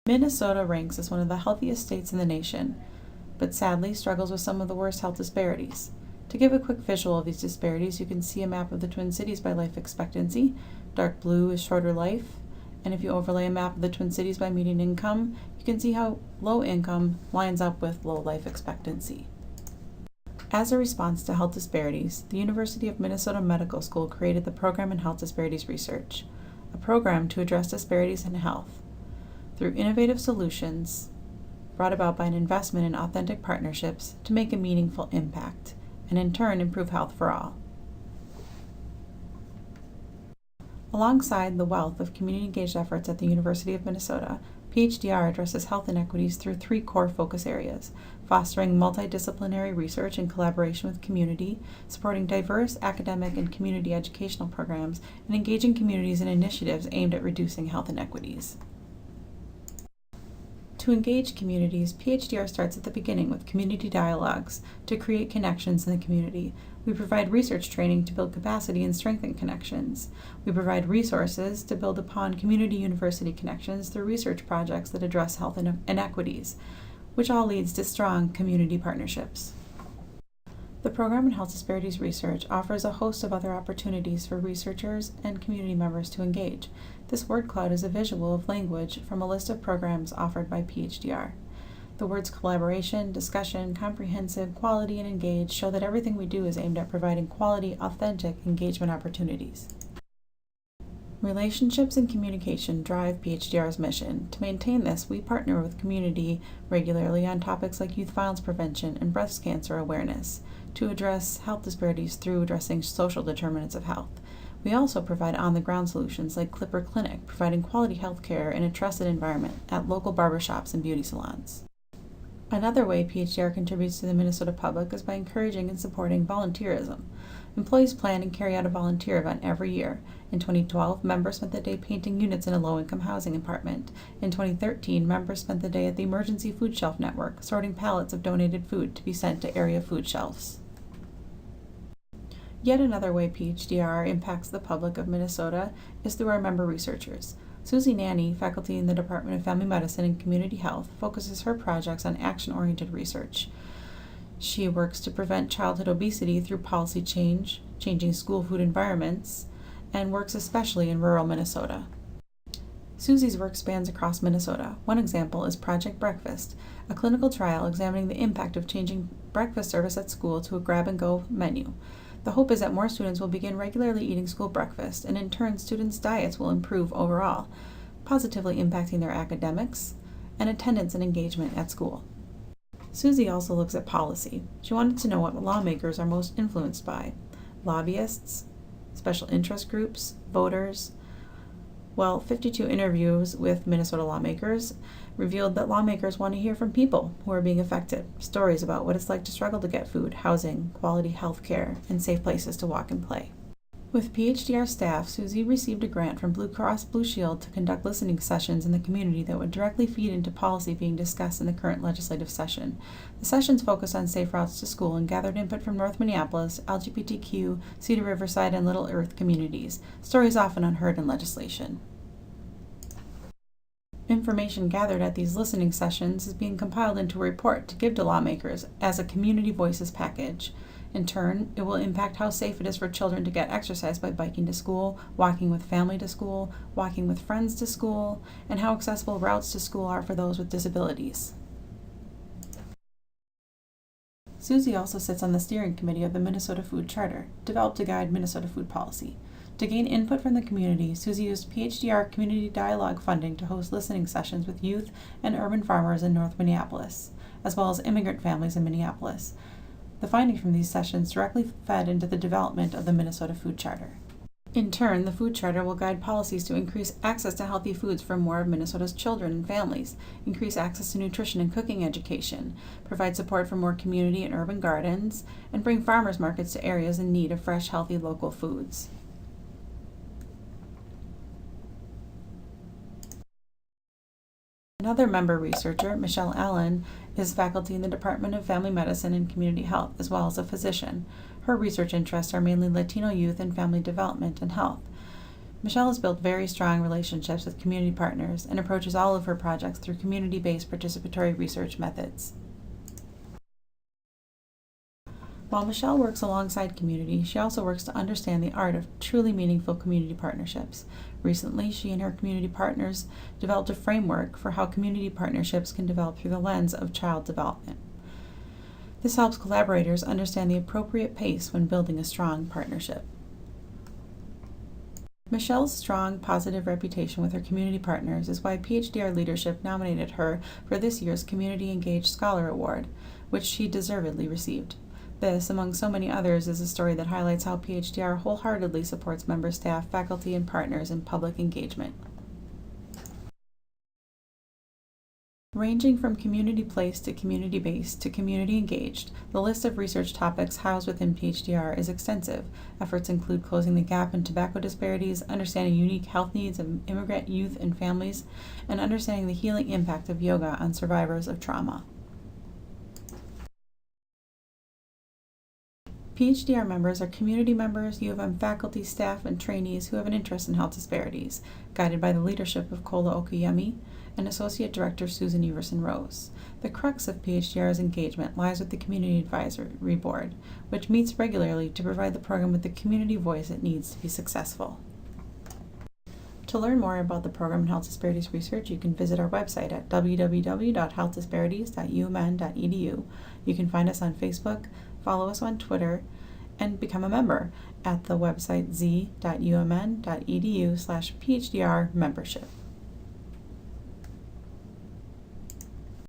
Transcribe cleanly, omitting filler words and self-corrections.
Minnesota ranks as one of the healthiest states in the nation, but sadly struggles with some of the worst health disparities. To give a quick visual of these disparities, you can see a map of the Twin Cities by life expectancy. Dark blue is shorter life, and if you overlay a map of the Twin Cities by median income, you can see how low income lines up with low life expectancy. As a response to health disparities, the University of Minnesota Medical School created the program in Health Disparities Research, a program to address disparities in health through innovative solutions brought about by an investment in authentic partnerships to make a meaningful impact, and in turn improve health for all. Alongside the wealth of community-engaged efforts at the University of Minnesota, PHDR addresses health inequities through three core focus areas: fostering multidisciplinary research in collaboration with community, supporting diverse academic and community educational programs, and engaging communities in initiatives aimed at reducing health inequities. To engage communities, PHDR starts at the beginning with community dialogues to create connections in the community. We provide research training to build capacity and strengthen connections. We provide resources to build upon community-university connections through research projects that address health inequities, which all leads to strong community partnerships. The program in Health Disparities Research offers a host of other opportunities for researchers and community members to engage. This word cloud is a visual of language from a list of programs offered by PHDR. The words collaboration, discussion, comprehensive, quality, and engage show that everything we do is aimed at providing quality, authentic engagement opportunities. Relationships and communication drive PHDR's mission. To maintain this, we partner with community regularly on topics like youth violence prevention and breast cancer awareness to address health disparities through addressing social determinants of health. We also provide on-the-ground solutions like Clipper Clinic, providing quality health care in a trusted environment at local barbershops and beauty salons. Another way PHDR contributes to the Minnesota public is by encouraging and supporting volunteerism. Employees plan and carry out a volunteer event every year. In 2012, members spent the day painting units in a low-income housing apartment. In 2013, members spent the day at the Emergency Food Shelf Network, sorting pallets of donated food to be sent to area food shelves. Yet another way PHDR impacts the public of Minnesota is through our member researchers. Susie Nanny, faculty in the Department of Family Medicine and Community Health, focuses her projects on action-oriented research. She works to prevent childhood obesity through policy change, changing school food environments, and works especially in rural Minnesota. Susie's work spans across Minnesota. One example is Project Breakfast, a clinical trial examining the impact of changing breakfast service at school to a grab-and-go menu. The hope is that more students will begin regularly eating school breakfast, and in turn, students' diets will improve overall, positively impacting their academics and attendance and engagement at school. Susie also looks at policy. She wanted to know what lawmakers are most influenced by: lobbyists, special interest groups, voters. Well, 52 interviews with Minnesota lawmakers revealed that lawmakers want to hear from people who are being affected, stories about what it's like to struggle to get food, housing, quality health care, and safe places to walk and play. With PHDR staff, Susie received a grant from Blue Cross Blue Shield to conduct listening sessions in the community that would directly feed into policy being discussed in the current legislative session. The sessions focused on safe routes to school and gathered input from North Minneapolis, LGBTQ, Cedar Riverside, and Little Earth communities, stories often unheard in legislation. Information gathered at these listening sessions is being compiled into a report to give to lawmakers as a Community Voices package. In turn, it will impact how safe it is for children to get exercise by biking to school, walking with family to school, walking with friends to school, and how accessible routes to school are for those with disabilities. Susie also sits on the steering committee of the Minnesota Food Charter, developed to guide Minnesota food policy. To gain input from the community, Susie used PHDR Community Dialogue funding to host listening sessions with youth and urban farmers in North Minneapolis, as well as immigrant families in Minneapolis. The findings from these sessions directly fed into the development of the Minnesota Food Charter. In turn, the Food Charter will guide policies to increase access to healthy foods for more of Minnesota's children and families, increase access to nutrition and cooking education, provide support for more community and urban gardens, and bring farmers markets to areas in need of fresh, healthy local foods. Another member researcher, Michelle Allen, is faculty in the Department of Family Medicine and Community Health, as well as a physician. Her research interests are mainly Latino youth and family development and health. Michelle has built very strong relationships with community partners and approaches all of her projects through community-based participatory research methods. While Michelle works alongside community, she also works to understand the art of truly meaningful community partnerships. Recently, she and her community partners developed a framework for how community partnerships can develop through the lens of child development. This helps collaborators understand the appropriate pace when building a strong partnership. Michelle's strong, positive reputation with her community partners is why PHDR leadership nominated her for this year's Community Engaged Scholar Award, which she deservedly received. This, among so many others, is a story that highlights how PHDR wholeheartedly supports member staff, faculty, and partners in public engagement. Ranging from community-placed to community-based to community-engaged, the list of research topics housed within PHDR is extensive. Efforts include closing the gap in tobacco disparities, understanding unique health needs of immigrant youth and families, and understanding the healing impact of yoga on survivors of trauma. PHDR members are community members, U of M faculty, staff, and trainees who have an interest in health disparities, guided by the leadership of Kola Okuyemi and Associate Director Susan Everson-Rose. The crux of PHDR's engagement lies with the Community Advisory Board, which meets regularly to provide the program with the community voice it needs to be successful. To learn more about the program in Health Disparities Research, you can visit our website at www.healthdisparities.umn.edu. You can find us on Facebook, follow us on Twitter, and become a member at the website z.umn.edu/PHDR membership.